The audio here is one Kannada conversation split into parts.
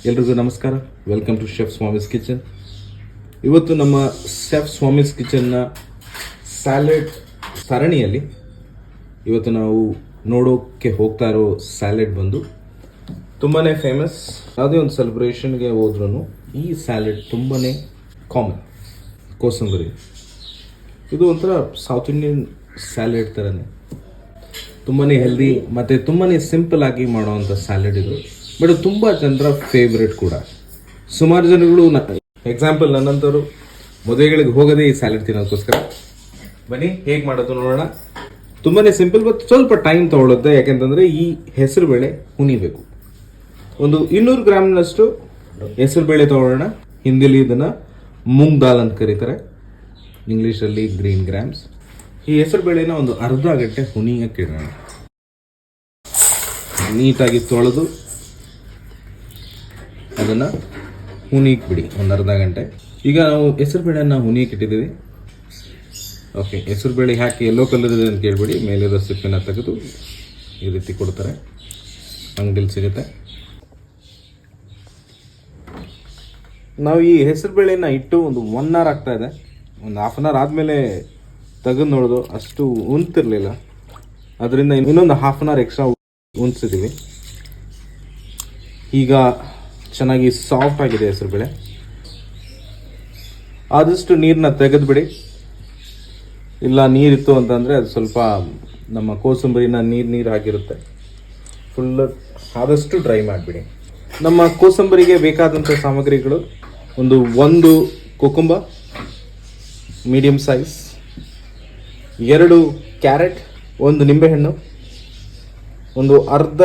ಎಲ್ರಿಗೂ ನಮಸ್ಕಾರ. Welcome to chef Swami's kitchen. ಇವತ್ತು ನಮ್ಮ ಶೆಫ್ ಸ್ವಾಮೀಸ್ ಕಿಚನ್ನ ಸ್ಯಾಲೆಡ್ ಸರಣಿಯಲ್ಲಿ ಇವತ್ತು ನಾವು ನೋಡೋಕ್ಕೆ ಹೋಗ್ತಾ ಇರೋ ಸ್ಯಾಲೆಡ್ ಬಂದು ತುಂಬಾ ಫೇಮಸ್. ಯಾವುದೇ ಒಂದು ಸೆಲೆಬ್ರೇಷನ್ಗೆ ಹೋದ್ರೂ ಈ ಸ್ಯಾಲೆಡ್ ತುಂಬಾ ಕಾಮನ್. ಕೋಸಂಬರಿ ಇದು ಒಂಥರ ಸೌತ್ ಇಂಡಿಯನ್ ಸ್ಯಾಲೆಡ್ ಥರನೇ ತುಂಬಾ ಹೆಲ್ದಿ ಮತ್ತು ತುಂಬಾ ಸಿಂಪಲ್ ಆಗಿ ಮಾಡೋವಂಥ ಸ್ಯಾಲೆಡ್ ಇದು. ಬಟ್ ತುಂಬ ಜನರ ಫೇವ್ರೆಟ್ ಕೂಡ. ಸುಮಾರು ಜನಗಳು ಎಕ್ಸಾಂಪಲ್ ನನ್ನಂಥವ್ರು ಮದುವೆಗಳಿಗೆ ಹೋಗೋದೇ ಈ ಸ್ಯಾಲೆಡ್ ತಿನ್ನೋದಕ್ಕೋಸ್ಕರ. ಬನ್ನಿ ಹೇಗೆ ಮಾಡೋದು ನೋಡೋಣ. ತುಂಬಾ ಸಿಂಪಲ್ ಮತ್ತು ಸ್ವಲ್ಪ ಟೈಮ್ ತೊಗೊಳುತ್ತೆ. ಯಾಕೆಂತಂದರೆ ಈ ಹೆಸರುಬೇಳೆ ಹುನಿಬೇಕು. ಒಂದು 200 ಗ್ರಾಮ್ನಷ್ಟು ಹೆಸರುಬೇಳೆ ತೊಗೊಳ್ಳೋಣ. ಹಿಂದಿಲಿ ಇದನ್ನು ಮೂಂಗ್ ದಾಲ್ ಅಂತ ಕರೀತಾರೆ, ಇಂಗ್ಲೀಷಲ್ಲಿ ಗ್ರೀನ್ ಗ್ರಾಮ್ಸ್. ಈ ಹೆಸರುಬೇಳೆನ ಒಂದು ಅರ್ಧ ಗಂಟೆ ಹುನಿಯಕ್ಕೆ ಇಡೋಣ. ನೀಟಾಗಿ ತೊಳೆದು ಅದನ್ನು ಹುನಿಯಕ್ಕೆ ಬಿಡಿ ಒಂದು ಅರ್ಧ ಗಂಟೆ. ಈಗ ನಾವು ಹೆಸರುಬೇಳೆನ ಹುನಿಯಕ್ಕೆ ಇಟ್ಟಿದ್ದೀವಿ. ಓಕೆ, ಹೆಸರುಬೇಳೆ ಹಾಕಿ ಎಲ್ಲೋ ಕಲರ್ ಇದೆ ಅಂತ ಕೇಳ್ಬೇಡಿ. ಮೇಲಿರೋ ಸಿಪ್ಪೆನ ತೆಗೆದು ಈ ರೀತಿ ಕೊಡ್ತಾರೆ, ಅಂಗಡಿಲಿ ಸಿಗುತ್ತೆ. ನಾವು ಈ ಹೆಸರುಬೇಳೆನ ಇಟ್ಟು ಒಂದು 1 hour ಆಗ್ತಾ ಇದೆ. ಒಂದು ಹಾಫ್ ಆನ್ ಅವರ್ ಆದಮೇಲೆ ತೆಗೆದು ನೋಡೋದು ಅಷ್ಟು ಉಂತಿರಲಿಲ್ಲ. ಅದರಿಂದ ಇನ್ನೊಂದು ಹಾಫ್ ಆನ್ ಅವರ್ ಎಕ್ಸ್ಟ್ರಾ ಉಣ್ಸಿದ್ದೀವಿ. ಈಗ ಚೆನ್ನಾಗಿ ಸಾಫ್ಟ್ ಆಗಿದೆ ಹೆಸರುಬೇಳೆ. ಆದಷ್ಟು ನೀರನ್ನ ತೆಗೆದುಬಿಡಿ. ಇಲ್ಲ ನೀರಿತ್ತು ಅಂತಂದರೆ ಅದು ಸ್ವಲ್ಪ ನಮ್ಮ ಕೋಸಂಬರಿನ ನೀರು ಆಗಿರುತ್ತೆ. ಫುಲ್ ಆದಷ್ಟು ಡ್ರೈ ಮಾಡಿಬಿಡಿ. ನಮ್ಮ ಕೋಸಂಬರಿಗೆ ಬೇಕಾದಂಥ ಸಾಮಗ್ರಿಗಳು ಒಂದು ಕುಕುಂಬರ್ ಮೀಡಿಯಮ್ ಸೈಜ್, 2 ಕ್ಯಾರೆಟ್, 1 ನಿಂಬೆಹಣ್ಣು, ಒಂದು ಅರ್ಧ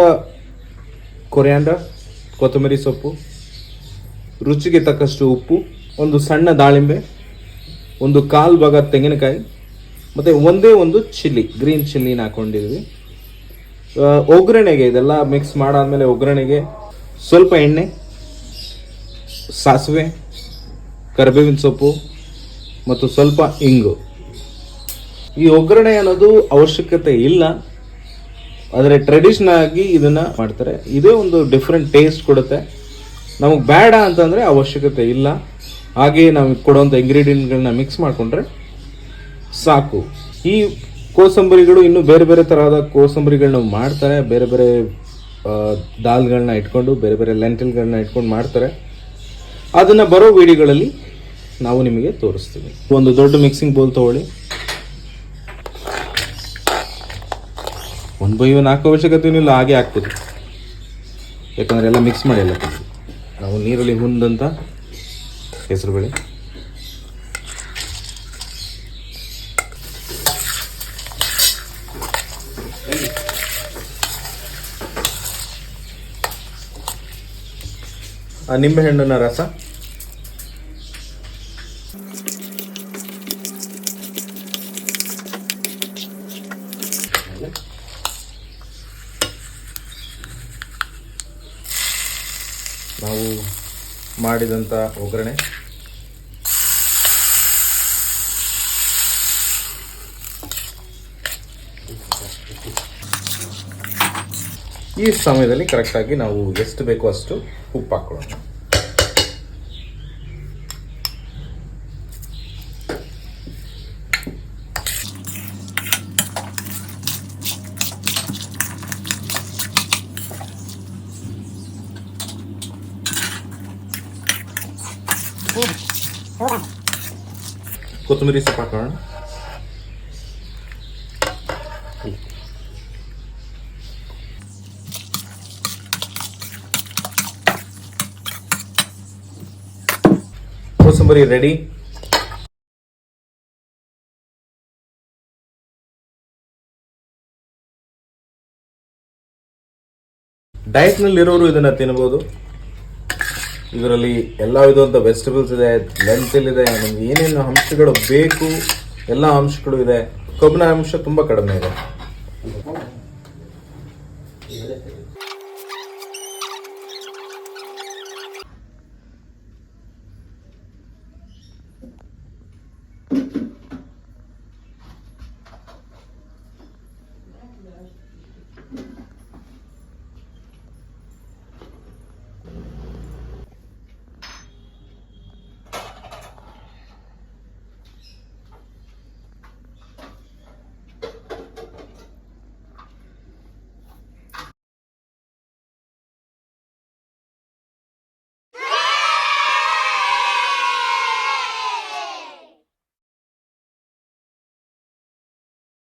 ಕೊರಿಯಾಂಡರ್, ಕೊತ್ತಂಬರಿ ಸೊಪ್ಪು, ರುಚಿಗೆ ತಕ್ಕಷ್ಟು ಉಪ್ಪು, ಒಂದು ಸಣ್ಣ ದಾಳಿಂಬೆ, ಒಂದು 1/4 ಭಾಗ ತೆಂಗಿನಕಾಯಿ, ಮತ್ತು ಒಂದು ಚಿಲ್ಲಿ, ಗ್ರೀನ್ ಚಿಲ್ಲಿನ ಹಾಕೊಂಡಿದ್ವಿ. ಒಗ್ಗರಣೆಗೆ ಇದೆಲ್ಲ ಮಿಕ್ಸ್ ಮಾಡಾದ್ಮೇಲೆ ಒಗ್ಗರಣೆಗೆ ಸ್ವಲ್ಪ ಎಣ್ಣೆ, ಸಾಸಿವೆ, ಕರಿಬೇವಿನ ಸೊಪ್ಪು ಮತ್ತು ಸ್ವಲ್ಪ ಇಂಗು. ಈ ಒಗ್ಗರಣೆ ಅನ್ನೋದು ಅವಶ್ಯಕತೆ ಇಲ್ಲ, ಆದರೆ ಟ್ರೆಡಿಷನಲ್ ಆಗಿ ಇದನ್ನು ಮಾಡ್ತಾರೆ. ಇದೇ ಒಂದು ಡಿಫ್ರೆಂಟ್ ಟೇಸ್ಟ್ ಕೊಡುತ್ತೆ. ನಮಗೆ ಬೇಡ ಅಂತಂದರೆ ಅವಶ್ಯಕತೆ ಇಲ್ಲ. ಹಾಗೆಯೇ ನಾವು ಕೊಡುವಂಥ ಇಂಗ್ರೀಡಿಯೆಂಟ್ಗಳನ್ನ ಮಿಕ್ಸ್ ಮಾಡಿಕೊಂಡ್ರೆ ಸಾಕು. ಈ ಕೋಸಂಬರಿಗಳು ಇನ್ನೂ ಬೇರೆ ಬೇರೆ ತರಹದ ಕೋಸಂಬರಿಗಳನ್ನ ಮಾಡ್ತಾರೆ. ಬೇರೆ ಬೇರೆ ದಾಲ್ಗಳನ್ನ ಇಟ್ಕೊಂಡು, ಬೇರೆ ಬೇರೆ ಲೆಂಟಿಲ್ಗಳನ್ನ ಇಟ್ಕೊಂಡು ಮಾಡ್ತಾರೆ. ಅದನ್ನು ಬರೋ ವಿಡಿಯೋಗಳಲ್ಲಿ ನಾವು ನಿಮಗೆ ತೋರಿಸ್ತೀವಿ. ಒಂದು ದೊಡ್ಡ ಮಿಕ್ಸಿಂಗ್ ಬೌಲ್ ತೊಗೊಳ್ಳಿ. 1/1 ಹಾಕೋ ಅವಶ್ಯಕತೆ ಇಲ್ಲ, ಹಾಗೆ ಹಾಕ್ಬೋದು. ಯಾಕಂದರೆ ಎಲ್ಲ ಮಿಕ್ಸ್ ಮಾಡಿ ಎಲ್ಲ ನಾವು ನೀರಲ್ಲಿ ಹುಂದಂಥ ಹೆಸರುಬೇಳೆ. ಆ ನಿಂಬೆಹಣ್ಣಿನ ರಸ, ನಾವು ಮಾಡಿದಂಥ ಒಗ್ಗರಣೆ, ಈ ಸಮಯದಲ್ಲಿ ಕರೆಕ್ಟಾಗಿ ನಾವು ಎಷ್ಟು ಬೇಕೋ ಅಷ್ಟು ಉಪ್ಪು ಹಾಕೊಳ್ಳೋಣ. ಕೊತ್ತಂಬರಿ ಸೊಪ್ಪು ಹಾಕೋಣ. ಕೋಸಂಬರಿ ರೆಡಿ. ಡಯಟ್ನಲ್ಲಿರೋರು ಇದನ್ನು ತಿನ್ಬೋದು. ಇದರಲ್ಲಿ ಎಲ್ಲ ವಿಧವಾದ ವೆಜಿಟೇಬಲ್ಸ್ ಇದೆ, ಲೆಂಟಿಲ್ ಇದೆ, ನಮ್ಗೆ ಏನೇನು ಅಂಶಗಳು ಬೇಕು ಎಲ್ಲ ಅಂಶಗಳು ಇದೆ. ಕೊಬ್ಬಿನ ಅಂಶ ತುಂಬ ಕಡಿಮೆ ಇದೆ.